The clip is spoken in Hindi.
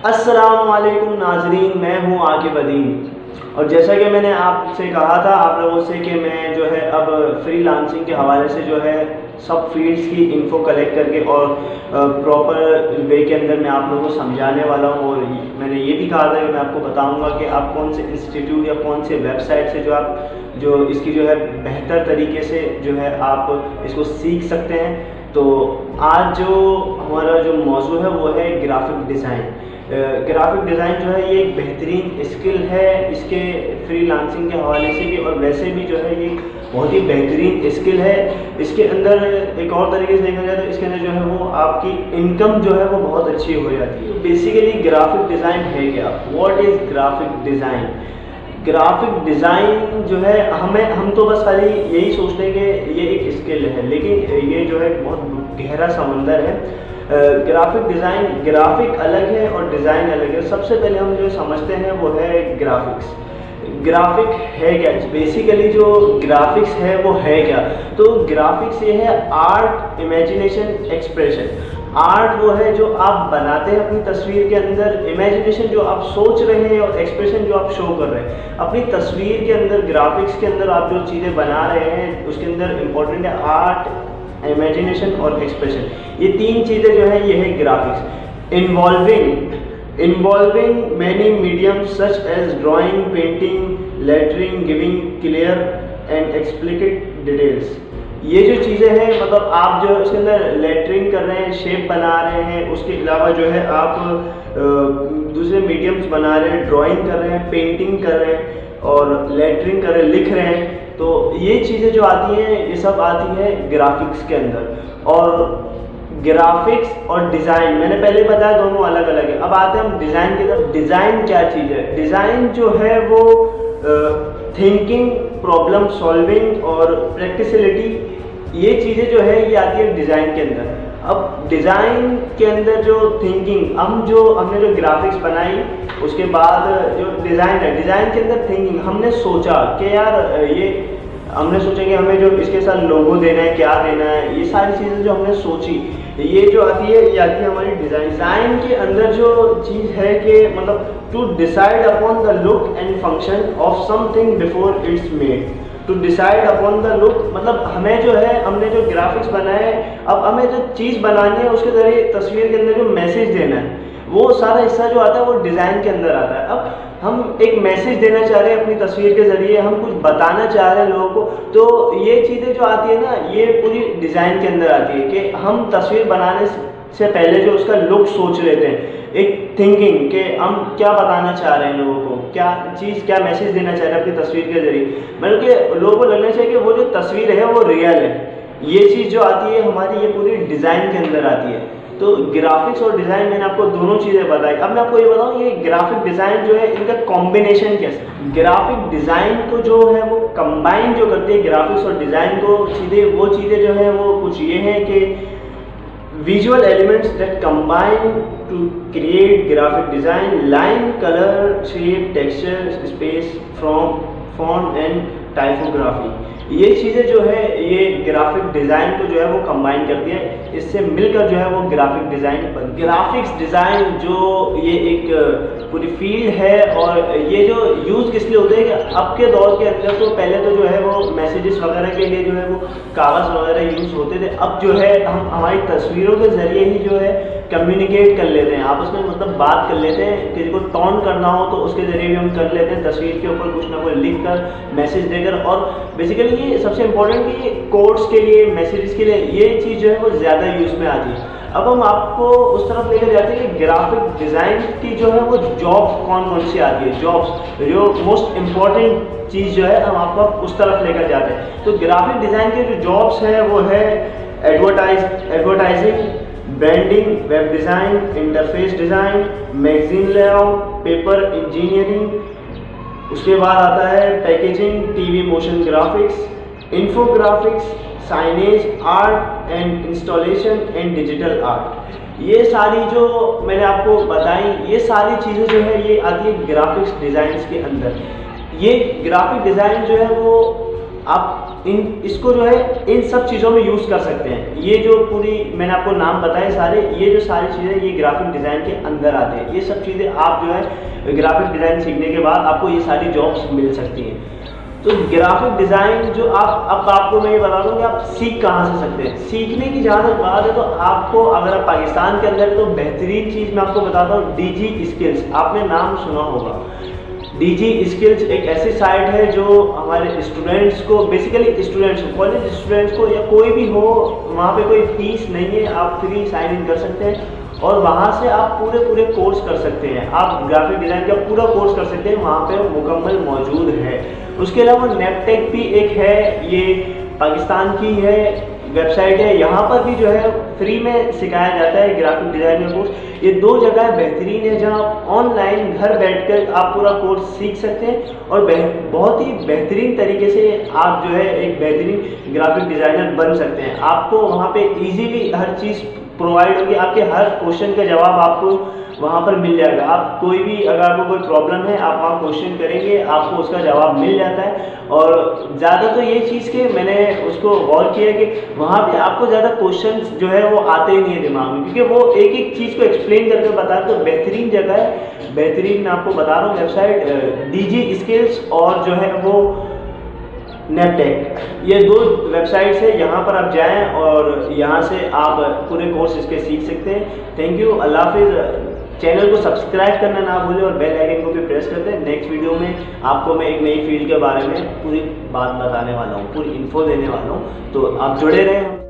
अस्सलामुअलैकुम नाजरीन, मैं हूँ आकिब अदीम। और जैसा कि मैंने आपसे कहा था आप लोगों से कि मैं जो है अब फ्रीलांसिंग के हवाले से जो है सब फील्ड्स की इंफो कलेक्ट करके और प्रॉपर वे के अंदर मैं आप लोगों को समझाने वाला हूँ। और मैंने ये भी कहा था कि मैं आपको बताऊँगा कि आप कौन से इंस्टीट्यूट या कौन से वेबसाइट से जो इसकी जो है बेहतर तरीके से जो है आप इसको सीख सकते हैं। तो आज जो हमारा जो मौजू है वो है ग्राफिक डिज़ाइन। ग्राफिक डिज़ाइन जो है ये एक बेहतरीन स्किल है, इसके फ्रीलांसिंग के हवाले से भी और वैसे भी जो है ये बहुत ही बेहतरीन स्किल है। इसके अंदर एक और तरीके से देखा जाए तो इसके अंदर जो है वो आपकी इनकम जो है वो बहुत अच्छी हो जाती है। बेसिकली ग्राफिक डिज़ाइन है क्या? What is graphic design? Graphic design जो है हम तो बस खाली यही सोचते हैं कि ये एक स्किल है, लेकिन ये जो है बहुत गहरा समंदर है। ग्राफिक डिज़ाइन, ग्राफिक अलग है और डिज़ाइन अलग है। सबसे पहले हम जो समझते हैं वो है ग्राफिक्स। ग्राफिक है क्या? बेसिकली जो ग्राफिक्स है वो है क्या? तो ग्राफिक्स ये है आर्ट, इमेजिनेशन, एक्सप्रेशन। आर्ट वो है जो आप बनाते हैं अपनी तस्वीर के अंदर, इमेजिनेशन जो आप सोच रहे हैं और एक्सप्रेशन जो आप शो कर रहे हैं अपनी तस्वीर के अंदर। ग्राफिक्स के अंदर आप जो चीज़ें बना रहे हैं उसके अंदर इम्पोर्टेंट है आर्ट, इमेजिनेशन और एक्सप्रेशन। ये तीन चीज़ें जो है ये है graphics. Involving many mediums such as drawing, painting, lettering, giving clear and explicit details. ये जो चीज़ें हैं मतलब आप जो इसके अंदर लेटरिंग कर रहे हैं, शेप बना रहे हैं, उसके अलावा जो है आप दूसरे मीडियम्स बना रहे हैं, ड्राइंग कर रहे हैं, पेंटिंग कर रहे हैं और लेटरिंग कर रहे हैं, लिख रहे हैं। तो ये चीज़ें जो आती हैं ये सब आती है ग्राफिक्स के अंदर। और ग्राफिक्स और डिज़ाइन मैंने पहले बताया दोनों अलग अलग है। अब आते हैं हम डिज़ाइन की तरफ। डिज़ाइन क्या चीज़ है? डिज़ाइन जो है वो थिंकिंग, प्रॉब्लम सॉल्विंग और प्रैक्टिसिलिटी, ये चीज़ें जो है ये आती है डिज़ाइन के अंदर। अब डिज़ाइन के अंदर जो थिंकिंग, हमने जो ग्राफिक्स बनाई उसके बाद जो डिज़ाइन है, डिज़ाइन के अंदर थिंकिंग, हमने सोचा कि यार ये हमने सोचा कि हमें जो इसके साथ लोगो देना है, क्या देना है, ये सारी चीज़ें जो हमने सोची ये जो आती है ये आती है हमारी डिज़ाइन। डिज़ाइन के अंदर जो चीज़ है कि मतलब to decide upon the look and function of something before it's made. To decide upon the look मतलब हमें जो है हमने जो ग्राफिक्स बनाए, अब हमें जो चीज़ बनानी है उसके ज़रिए तस्वीर के अंदर जो मैसेज देना है वो सारा हिस्सा जो आता है वो डिज़ाइन के अंदर आता है। अब हम एक मैसेज देना चाह रहे हैं अपनी तस्वीर के ज़रिए, हम कुछ बताना चाह रहे हैं लोगों को, तो ये चीज़ें जो आती है ना ये पूरी डिज़ाइन के अंदर आती है कि हम तस्वीर बनाने से पहले जो उसका लुक सोच लेते हैं, एक थिंकिंग कि हम क्या बताना चाह रहे हैं लोगों को, क्या चीज़, क्या मैसेज देना चाह रहे हैं अपनी तस्वीर के ज़रिए, मतलब कि लोगों को लगना चाहिए कि वो जो तस्वीर है वो रियल है। ये चीज़ जो आती है हमारी ये पूरी डिज़ाइन के अंदर आती है। तो ग्राफिक्स और डिज़ाइन मैंने आपको दोनों चीज़ें बताई। अब मैं आपको ये बताऊँ ये ग्राफिक डिज़ाइन जो है इनका कॉम्बिनेशन कैसे। ग्राफिक डिज़ाइन को जो है वो कंबाइन जो करती है ग्राफिक्स और डिज़ाइन को, सीधे वो चीज़ें जो है वो कुछ ये हैं कि visual elements that combine to create graphic design, line, colour, shape, texture, space, font and typography. ये चीज़ें जो है ये ग्राफिक डिज़ाइन को जो है वो कंबाइन करती है, इससे मिलकर जो है वो ग्राफिक डिज़ाइन बनती है। ग्राफिक्स डिज़ाइन जो ये एक पूरी फील्ड है और ये जो यूज़ किस लिए होते हैं कि अब के दौर के अंदर तो पहले तो जो है वो मैसेजेस वगैरह के लिए जो है वो कागज़ वगैरह यूज़ होते थे। अब जो है हम हमारी तस्वीरों के ज़रिए ही जो है कम्युनिकेट कर लेते हैं, आपस में मतलब बात कर लेते हैं। किसी को टॉन्ट करना हो तो उसके ज़रिए भी हम कर लेते हैं, तस्वीर के ऊपर कुछ ना कुछ लिख कर, मैसेज देकर। और बेसिकली ये सबसे इम्पोर्टेंट कि कोड्स के लिए, मैसेजेस के लिए ये चीज़ जो है वो ज़्यादा यूज़ में आती है। अब हम आपको उस तरफ लेकर जाते हैं कि ग्राफिक डिज़ाइन की जो है वो जॉब कौन कौन सी आती है, जॉब्स जो मोस्ट इम्पॉर्टेंट चीज़ जो है हम आपको उस तरफ लेकर जाते हैं। तो ग्राफिक डिज़ाइन के जो जॉब्स है वो है advertising, branding, web design, interface design, magazine layout, paper engineering. उसके बाद आता है packaging, TV motion graphics, infographics, signage, art and installation and digital art. ये सारी जो मैंने आपको बताई ये सारी चीज़ें जो है ये आती है ग्राफिक्स डिज़ाइंस के अंदर। ये ग्राफिक डिज़ाइन जो है वो आप इसको जो है इन सब चीज़ों में यूज़ कर सकते हैं। ये जो पूरी मैंने आपको नाम बताए सारे, ये जो सारी चीज़ें ये ग्राफिक डिज़ाइन के अंदर आते हैं। ये सब चीज़ें आप जो है ग्राफिक डिज़ाइन सीखने के बाद आपको ये सारी जॉब्स मिल सकती हैं। तो ग्राफिक डिज़ाइन जो अब आपको मैं ये बता दूँ कि आप सीख कहाँ से सकते हैं। सीखने की जहाँ तक बात है तो आपको, अगर आप पाकिस्तान के अंदर, तो बेहतरीन चीज़ मैं आपको बताता हूँ, डीजी स्किल्स, आपने नाम सुना होगा। डीजी स्किल्स एक ऐसी साइट है जो हमारे स्टूडेंट्स को, बेसिकली स्टूडेंट्स को, कॉलेज स्टूडेंट्स को या कोई भी हो, वहाँ पे कोई फीस नहीं है, आप फ्री साइन इन कर सकते हैं और वहाँ से आप पूरे कोर्स कर सकते हैं। आप ग्राफिक डिज़ाइन का पूरा कोर्स कर सकते हैं, वहाँ पे मुकम्मल मौजूद है। उसके अलावा नेपटेक भी एक है, ये पाकिस्तान की है वेबसाइट है, यहाँ पर भी जो है फ्री में सिखाया जाता है ग्राफिक डिज़ाइन का कोर्स। ये दो जगह बेहतरीन है जहाँ आप ऑनलाइन घर बैठकर आप पूरा कोर्स सीख सकते हैं और बहुत ही बेहतरीन तरीके से आप जो है एक बेहतरीन ग्राफिक डिज़ाइनर बन सकते हैं। आपको वहाँ पे इजीली हर चीज़ प्रोवाइड होगी, आपके हर क्वेश्चन का जवाब आपको वहाँ पर मिल जाएगा। आप कोई भी, अगर आपको कोई प्रॉब्लम है, आप वहाँ क्वेश्चन करेंगे, आपको उसका जवाब मिल जाता है। और ज़्यादा तो ये चीज़ के मैंने उसको गौर किया कि वहाँ पे आपको ज़्यादा क्वेश्चंस जो है वो आते ही नहीं है दिमाग में, क्योंकि वो एक एक चीज़ को एक्सप्लेन करके बता, तो बेहतरीन जगह है, बेहतरीन। मैं आपको बता रहा हूँ वेबसाइट डीजी स्किल्स और जो है वो नेपटेक, ये दो वेबसाइट्स है। यहाँ पर आप जाएं और यहाँ से आप पूरे कोर्स इसके सीख सकते हैं। थैंक यू, अल्लाह हाफिज़। चैनल को सब्सक्राइब करना ना भूलें और बेल आइकन को भी प्रेस कर दें। नेक्स्ट वीडियो में आपको मैं एक नई फील्ड के बारे में पूरी बात बताने वाला हूँ, पूरी इन्फो देने वाला हूँ, तो आप जुड़े रहें।